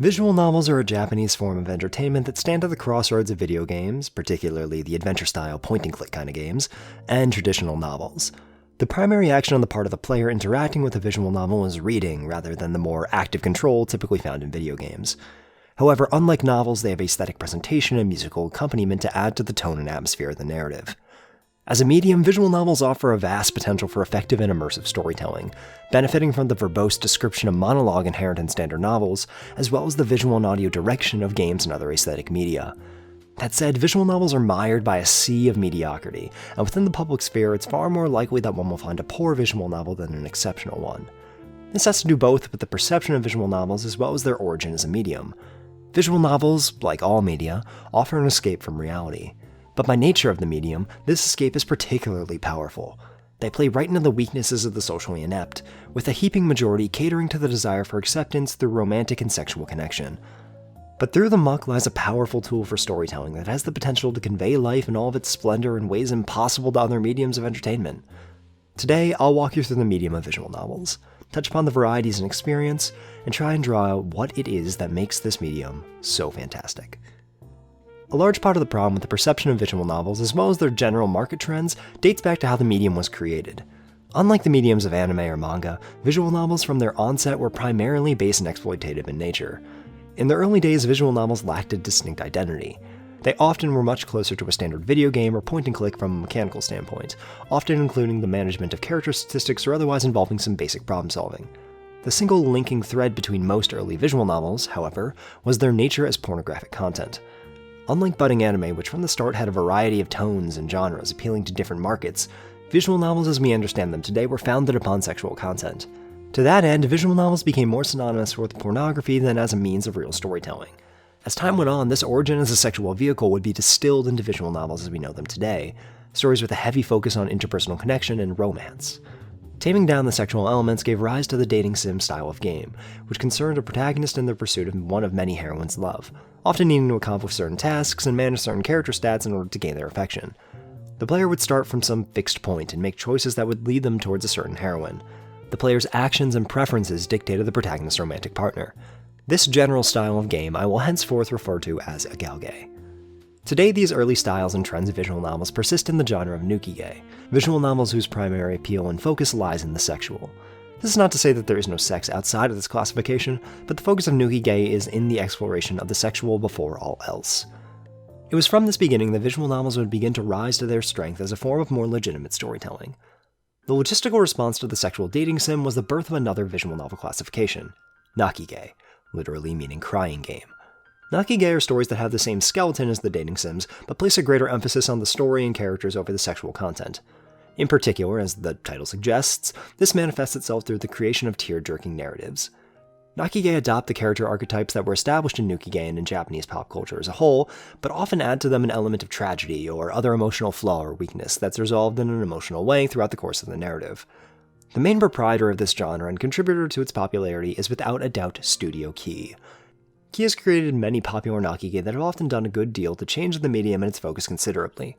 Visual novels are a Japanese form of entertainment that stand at the crossroads of video games, particularly the adventure-style point-and-click kind of games, and traditional novels. The primary action on the part of the player interacting with a visual novel is reading, rather than the more active control typically found in video games. However, unlike novels, they have aesthetic presentation and musical accompaniment to add to the tone and atmosphere of the narrative. As a medium, visual novels offer a vast potential for effective and immersive storytelling, benefiting from the verbose description of monologue inherent in standard novels, as well as the visual and audio direction of games and other aesthetic media. That said, visual novels are mired by a sea of mediocrity, and within the public sphere, it's far more likely that one will find a poor visual novel than an exceptional one. This has to do both with the perception of visual novels as well as their origin as a medium. Visual novels, like all media, offer an escape from reality. But by nature of the medium, this escape is particularly powerful. They play right into the weaknesses of the socially inept, with a heaping majority catering to the desire for acceptance through romantic and sexual connection. But through the muck lies a powerful tool for storytelling that has the potential to convey life in all of its splendor in ways impossible to other mediums of entertainment. Today, I'll walk you through the medium of visual novels, touch upon the varieties in experience, and try and draw out what it is that makes this medium so fantastic. A large part of the problem with the perception of visual novels, as well as their general market trends, dates back to how the medium was created. Unlike the mediums of anime or manga, visual novels from their onset were primarily base and exploitative in nature. In the early days, visual novels lacked a distinct identity. They often were much closer to a standard video game or point-and-click from a mechanical standpoint, often including the management of character statistics or otherwise involving some basic problem-solving. The single linking thread between most early visual novels, however, was their nature as pornographic content. Unlike budding anime, which from the start had a variety of tones and genres appealing to different markets, visual novels as we understand them today were founded upon sexual content. To that end, visual novels became more synonymous with pornography than as a means of real storytelling. As time went on, this origin as a sexual vehicle would be distilled into visual novels as we know them today, stories with a heavy focus on interpersonal connection and romance. Taming down the sexual elements gave rise to the dating sim style of game, which concerned a protagonist in the pursuit of one of many heroines' love, often needing to accomplish certain tasks and manage certain character stats in order to gain their affection. The player would start from some fixed point and make choices that would lead them towards a certain heroine. The player's actions and preferences dictated the protagonist's romantic partner. This general style of game I will henceforth refer to as a galgame. Today, these early styles and trends of visual novels persist in the genre of nukige, visual novels whose primary appeal and focus lies in the sexual. This is not to say that there is no sex outside of this classification, but the focus of nukige is in the exploration of the sexual before all else. It was from this beginning that visual novels would begin to rise to their strength as a form of more legitimate storytelling. The logistical response to the sexual dating sim was the birth of another visual novel classification, nakige, literally meaning crying game. Nakige are stories that have the same skeleton as the dating sims, but place a greater emphasis on the story and characters over the sexual content. In particular, as the title suggests, this manifests itself through the creation of tear-jerking narratives. Nakige adopt the character archetypes that were established in nukige and in Japanese pop culture as a whole, but often add to them an element of tragedy or other emotional flaw or weakness that's resolved in an emotional way throughout the course of the narrative. The main proprietor of this genre and contributor to its popularity is without a doubt Studio Key. Key has created many popular nakige that have often done a good deal to change the medium and its focus considerably.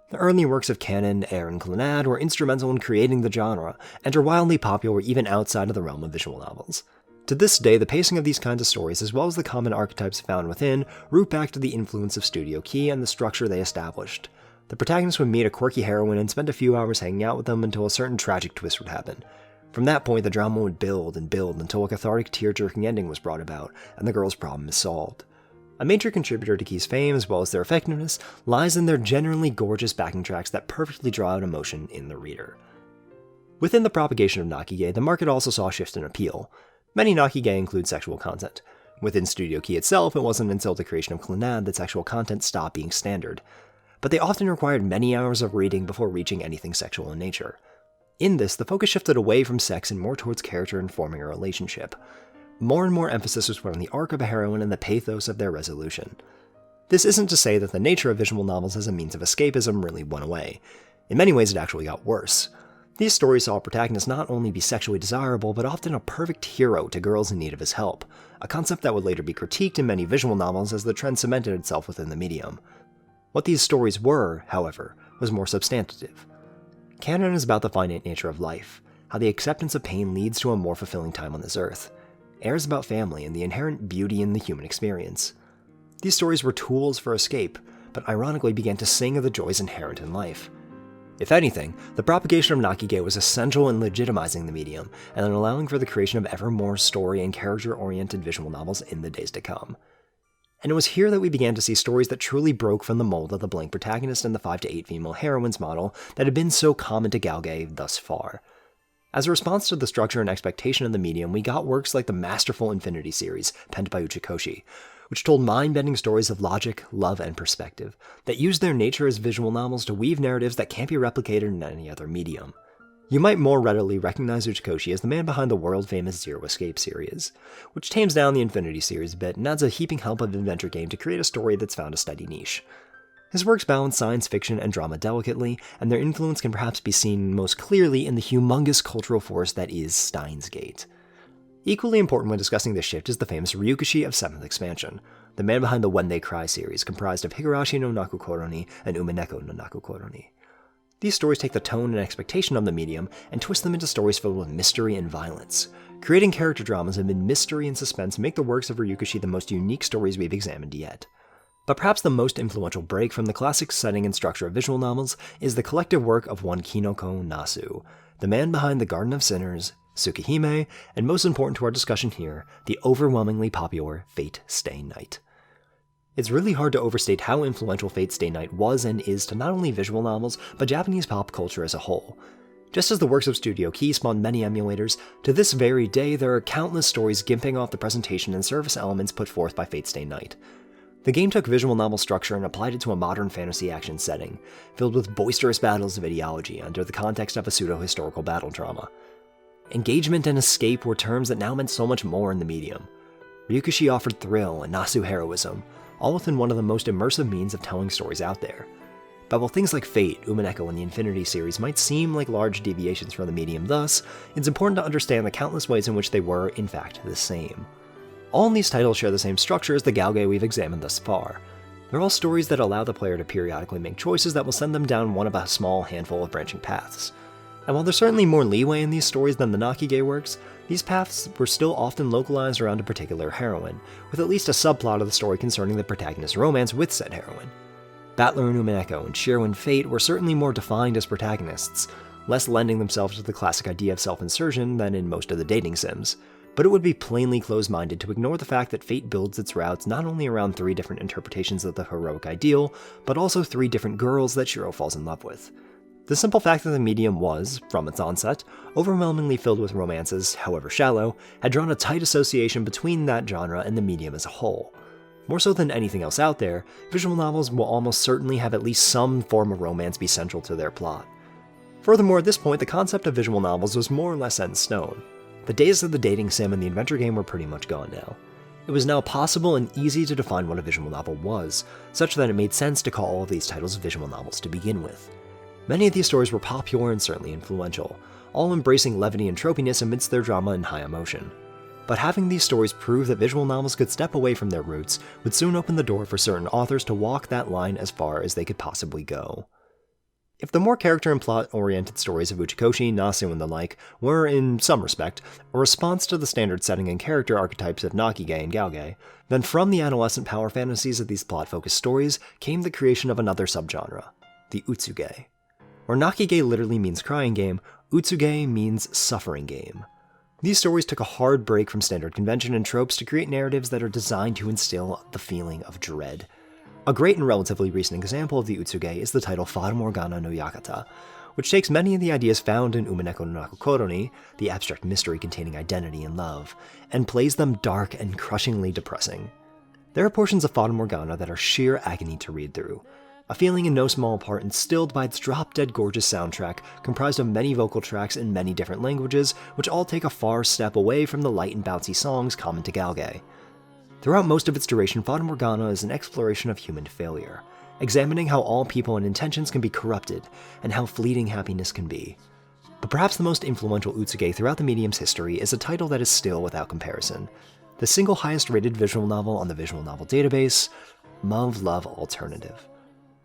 The early works of Canon, Air, and Clannad were instrumental in creating the genre, and are wildly popular even outside of the realm of visual novels. To this day, the pacing of these kinds of stories, as well as the common archetypes found within, root back to the influence of Studio Key and the structure they established. The protagonist would meet a quirky heroine and spend a few hours hanging out with them until a certain tragic twist would happen. From that point, the drama would build and build until a cathartic, tear-jerking ending was brought about, and the girl's problem is solved. A major contributor to Key's fame, as well as their effectiveness, lies in their generally gorgeous backing tracks that perfectly draw out emotion in the reader. Within the propagation of nakige, the market also saw a shift in appeal. Many nakige include sexual content. Within Studio Key itself, it wasn't until the creation of Clannad that sexual content stopped being standard. But they often required many hours of reading before reaching anything sexual in nature. In this, the focus shifted away from sex and more towards character and forming a relationship. More and more emphasis was put on the arc of a heroine and the pathos of their resolution. This isn't to say that the nature of visual novels as a means of escapism really went away. In many ways, it actually got worse. These stories saw a protagonist not only be sexually desirable, but often a perfect hero to girls in need of his help, a concept that would later be critiqued in many visual novels as the trend cemented itself within the medium. What these stories were, however, was more substantive. Canon is about the finite nature of life, how the acceptance of pain leads to a more fulfilling time on this earth. airs about family and the inherent beauty in the human experience. These stories were tools for escape, but ironically began to sing of the joys inherent in life. If anything, the propagation of Nakige was essential in legitimizing the medium and in allowing for the creation of ever more story and character-oriented visual novels in the days to come. And it was here that we began to see stories that truly broke from the mold of the blank protagonist and the 5 to 8 female heroines model that had been so common to Galgame thus far. As a response to the structure and expectation of the medium, we got works like the masterful Infinity series, penned by Uchikoshi, which told mind-bending stories of logic, love, and perspective, that used their nature as visual novels to weave narratives that can't be replicated in any other medium. You might more readily recognize Uchikoshi as the man behind the world-famous Zero Escape series, which tames down the Infinity series a bit and adds a heaping help of adventure game to create a story that's found a steady niche. His works balance science fiction and drama delicately, and their influence can perhaps be seen most clearly in the humongous cultural force that is Steins Gate. Equally important when discussing this shift is the famous Ryukishi of 7th Expansion, the man behind the When They Cry series, comprised of Higurashi no Naku Koro and Umineko no Naku Koro. These stories take the tone and expectation of the medium and twist them into stories filled with mystery and violence. Creating character dramas amid mystery and suspense make the works of Ryukishi the most unique stories we've examined yet. But perhaps the most influential break from the classic setting and structure of visual novels is the collective work of one Kinoko Nasu, the man behind the Garden of Sinners, Tsukihime, and most important to our discussion here, the overwhelmingly popular Fate Stay Night. It's really hard to overstate how influential Fate Stay Night was and is to not only visual novels, but Japanese pop culture as a whole. Just as the works of Studio Key spawned many emulators, to this very day there are countless stories gimping off the presentation and service elements put forth by Fate Stay Night. The game took visual novel structure and applied it to a modern fantasy action setting, filled with boisterous battles of ideology under the context of a pseudo-historical battle drama. Engagement and escape were terms that now meant so much more in the medium. Ryukishi offered thrill and Nasu heroism, all within one of the most immersive means of telling stories out there. But while things like Fate, Umineko, and the Infinity series might seem like large deviations from the medium thus, it's important to understand the countless ways in which they were, in fact, the same. All these titles share the same structure as the Galgame we've examined thus far. They're all stories that allow the player to periodically make choices that will send them down one of a small handful of branching paths. And while there's certainly more leeway in these stories than the Nakige works, these paths were still often localized around a particular heroine, with at least a subplot of the story concerning the protagonist's romance with said heroine. Battler and Umineko and Shiro and Fate were certainly more defined as protagonists, less lending themselves to the classic idea of self-insertion than in most of the dating sims, but it would be plainly closed-minded to ignore the fact that Fate builds its routes not only around 3 different interpretations of the heroic ideal, but also 3 different girls that Shiro falls in love with. The simple fact that the medium was, from its onset, overwhelmingly filled with romances, however shallow, had drawn a tight association between that genre and the medium as a whole. More so than anything else out there, visual novels will almost certainly have at least some form of romance be central to their plot. Furthermore, at this point, the concept of visual novels was more or less set in stone. The days of the dating sim and the adventure game were pretty much gone now. It was now possible and easy to define what a visual novel was, such that it made sense to call all of these titles visual novels to begin with. Many of these stories were popular and certainly influential, all embracing levity and tropiness amidst their drama and high emotion. But having these stories prove that visual novels could step away from their roots would soon open the door for certain authors to walk that line as far as they could possibly go. If the more character and plot-oriented stories of Uchikoshi, Nasu, and the like were, in some respect, a response to the standard setting and character archetypes of Nakige and Galgame, then from the adolescent power fantasies of these plot-focused stories came the creation of another subgenre, the Utsuge. Where Nakige literally means crying game, Utsuge means suffering game. These stories took a hard break from standard convention and tropes to create narratives that are designed to instill the feeling of dread. A great and relatively recent example of the Utsuge is the title Fata Morgana no Yakata, which takes many of the ideas found in Umineko no Naku Koro, the abstract mystery containing identity and love, and plays them dark and crushingly depressing. There are portions of Fata Morgana that are sheer agony to read through, a feeling in no small part instilled by its drop-dead gorgeous soundtrack comprised of many vocal tracks in many different languages, which all take a far step away from the light and bouncy songs common to Galgame. Throughout most of its duration, Fata Morgana is an exploration of human failure, examining how all people and intentions can be corrupted, and how fleeting happiness can be. But perhaps the most influential Utsuge throughout the medium's history is a title that is still without comparison, the single highest rated visual novel on the Visual Novel Database, Muv-Luv Alternative.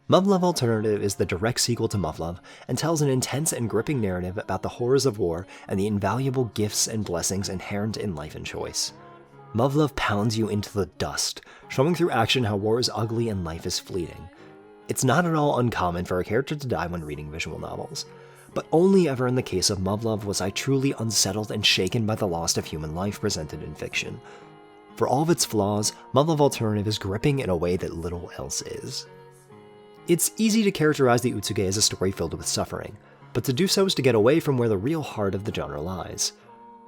Muv-Luv Alternative is the direct sequel to Muv-Luv and tells an intense and gripping narrative about the horrors of war and the invaluable gifts and blessings inherent in life and choice. Muv-Luv pounds you into the dust, showing through action how war is ugly and life is fleeting. It's not at all uncommon for a character to die when reading visual novels, but only ever in the case of Muv-Luv was I truly unsettled and shaken by the loss of human life presented in fiction. For all of its flaws, Muv-Luv Alternative is gripping in a way that little else is. It's easy to characterize the Utsuge as a story filled with suffering, but to do so is to get away from where the real heart of the genre lies.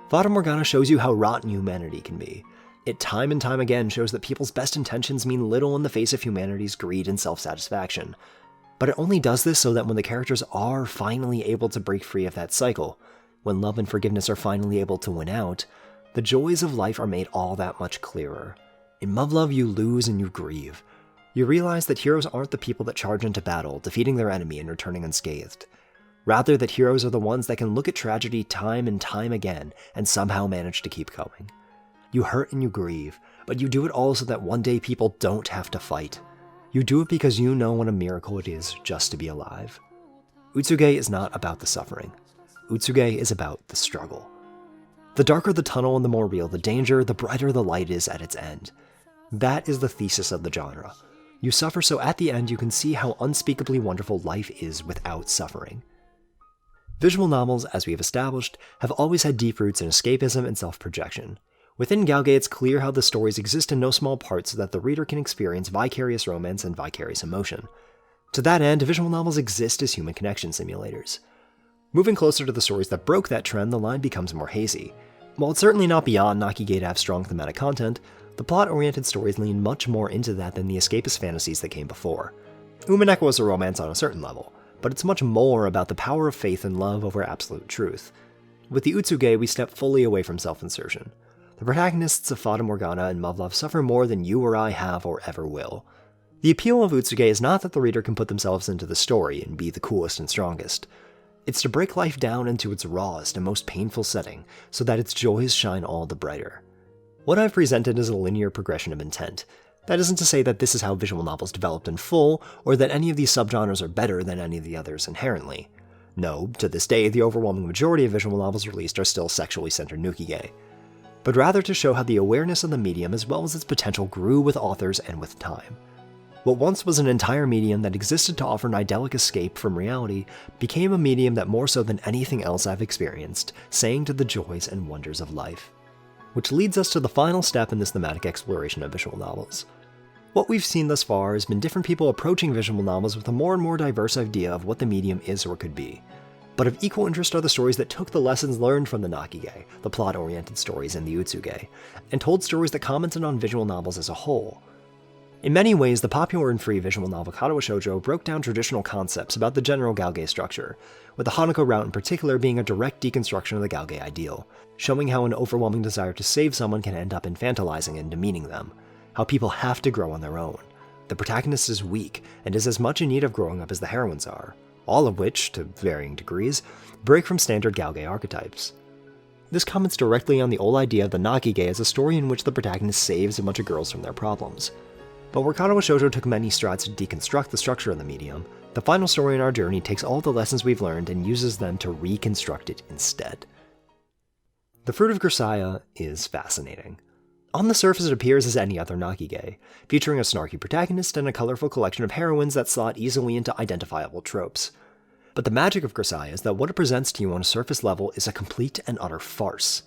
Fata Morgana shows you how rotten humanity can be. It time and time again shows that people's best intentions mean little in the face of humanity's greed and self-satisfaction. But it only does this so that when the characters are finally able to break free of that cycle, when love and forgiveness are finally able to win out, the joys of life are made all that much clearer. In Muv-Luv, you lose and you grieve. You realize that heroes aren't the people that charge into battle, defeating their enemy and returning unscathed. Rather, that heroes are the ones that can look at tragedy time and time again and somehow manage to keep going. You hurt and you grieve, but you do it all so that one day people don't have to fight. You do it because you know what a miracle it is just to be alive. Utsuge is not about the suffering. Utsuge is about the struggle. The darker the tunnel and the more real the danger, the brighter the light is at its end. That is the thesis of the genre. You suffer so at the end you can see how unspeakably wonderful life is without suffering. Visual novels, as we have established, have always had deep roots in escapism and self-projection. Within Galge, it's clear how the stories exist in no small part so that the reader can experience vicarious romance and vicarious emotion. To that end, visual novels exist as human connection simulators. Moving closer to the stories that broke that trend, the line becomes more hazy. While it's certainly not beyond Natsukage to have strong thematic content, the plot-oriented stories lean much more into that than the escapist fantasies that came before. Umineko is a romance on a certain level, but it's much more about the power of faith and love over absolute truth. With the Utsuge, we step fully away from self-insertion. The protagonists of Fata Morgana and Muv-Luv suffer more than you or I have or ever will. The appeal of Utsuge is not that the reader can put themselves into the story and be the coolest and strongest. It's to break life down into its rawest and most painful setting so that its joys shine all the brighter. What I've presented is a linear progression of intent. That isn't to say that this is how visual novels developed in full, or that any of these subgenres are better than any of the others inherently. No, to this day, the overwhelming majority of visual novels released are still sexually centered nukige, but rather to show how the awareness of the medium as well as its potential grew with authors and with time. What once was an entire medium that existed to offer an idyllic escape from reality became a medium that more so than anything else I've experienced, sang to the joys and wonders of life. Which leads us to the final step in this thematic exploration of visual novels. What we've seen thus far has been different people approaching visual novels with a more and more diverse idea of what the medium is or could be. But of equal interest are the stories that took the lessons learned from the Nakige, the plot-oriented stories in the Utsuge, and told stories that commented on visual novels as a whole. In many ways, the popular and free visual novel Katawa Shoujo broke down traditional concepts about the general Galge structure, with the Hanako route in particular being a direct deconstruction of the Galge ideal, showing how an overwhelming desire to save someone can end up infantilizing and demeaning them, how people have to grow on their own. The protagonist is weak, and is as much in need of growing up as the heroines are, all of which, to varying degrees, break from standard Galge archetypes. This comments directly on the old idea of the Nakige as a story in which the protagonist saves a bunch of girls from their problems. But where Katawa Shoujo took many strides to deconstruct the structure of the medium, the final story in our journey takes all the lessons we've learned and uses them to reconstruct it instead. The Fruit of Grisaia is fascinating. On the surface it appears as any other Nakige, featuring a snarky protagonist and a colorful collection of heroines that slot easily into identifiable tropes. But the magic of Grisaia is that what it presents to you on a surface level is a complete and utter farce.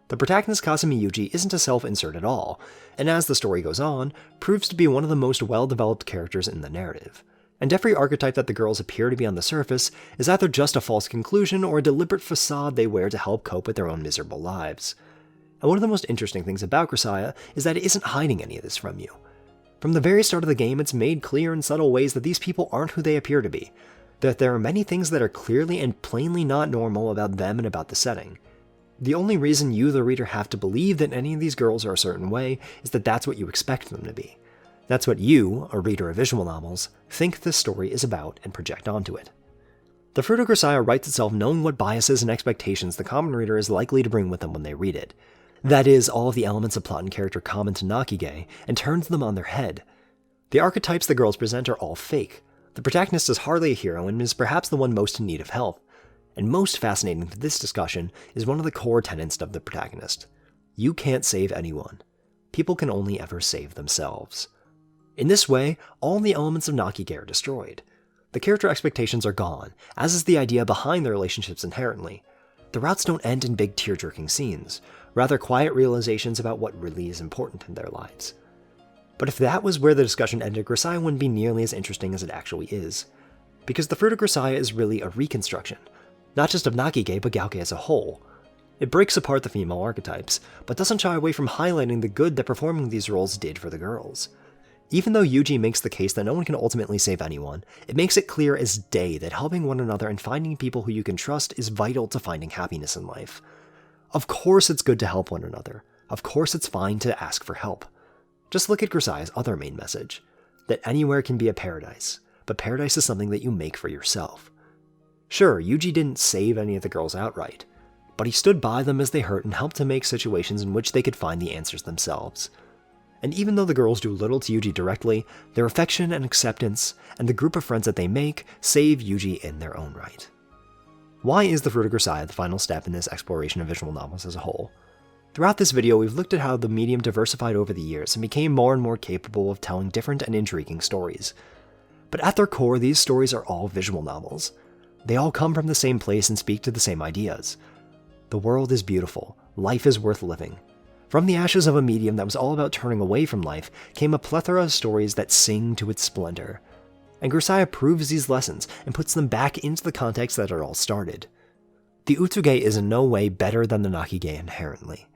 The protagonist Kasumi Yuji isn't a self-insert at all, and as the story goes on, proves to be one of the most well-developed characters in the narrative. And every archetype that the girls appear to be on the surface is either just a false conclusion or a deliberate facade they wear to help cope with their own miserable lives. And one of the most interesting things about Grisaia is that it isn't hiding any of this from you. From the very start of the game, it's made clear in subtle ways that these people aren't who they appear to be, that there are many things that are clearly and plainly not normal about them and about the setting. The only reason you, the reader, have to believe that any of these girls are a certain way is that that's what you expect them to be. That's what you, a reader of visual novels, think this story is about and project onto it. The Fruit of Grisaia writes itself knowing what biases and expectations the common reader is likely to bring with them when they read it. That is, all of the elements of plot and character common to Nakige, and turns them on their head. The archetypes the girls present are all fake. The protagonist is hardly a hero and is perhaps the one most in need of help. And most fascinating to this discussion is one of the core tenets of the protagonist. You can't save anyone. people can only ever save themselves. In this way, all the elements of Natsukage are destroyed. The character expectations are gone, as is the idea behind the relationships inherently. The routes don't end in big tear-jerking scenes, rather quiet realizations about what really is important in their lives. But if that was where the discussion ended, Grisaia wouldn't be nearly as interesting as it actually is. Because the Fruit of Grisaia is really a reconstruction, not just of Natsukage, but Gyaoke as a whole. It breaks apart the female archetypes, but doesn't shy away from highlighting the good that performing these roles did for the girls. Even though Yuji makes the case that no one can ultimately save anyone, it makes it clear as day that helping one another and finding people who you can trust is vital to finding happiness in life. Of course it's good to help one another. Of course it's fine to ask for help. Just look at Grisaia's other main message, that anywhere can be a paradise, but paradise is something that you make for yourself. Sure, Yuji didn't save any of the girls outright, but he stood by them as they hurt and helped to make situations in which they could find the answers themselves. And even though the girls do little to Yuji directly, their affection and acceptance, and the group of friends that they make, save Yuji in their own right. Why is the Fruit of Grisaia the final step in this exploration of visual novels as a whole? Throughout this video, we've looked at how the medium diversified over the years and became more and more capable of telling different and intriguing stories. But at their core, these stories are all visual novels. They all come from the same place and speak to the same ideas. The world is beautiful. Life is worth living. From the ashes of a medium that was all about turning away from life came a plethora of stories that sing to its splendor. And Grisaia proves these lessons and puts them back into the context that it all started. The Utsuge is in no way better than the Natsukage inherently.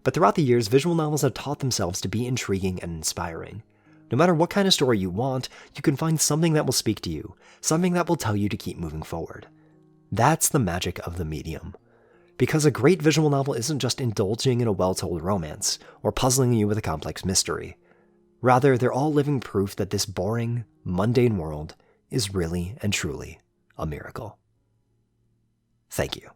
But throughout the years, visual novels have taught themselves to be intriguing and inspiring. No matter what kind of story you want, you can find something that will speak to you, something that will tell you to keep moving forward. That's the magic of the medium. Because a great visual novel isn't just indulging in a well-told romance, or puzzling you with a complex mystery. Rather, they're all living proof that this boring, mundane world is really and truly a miracle. Thank you.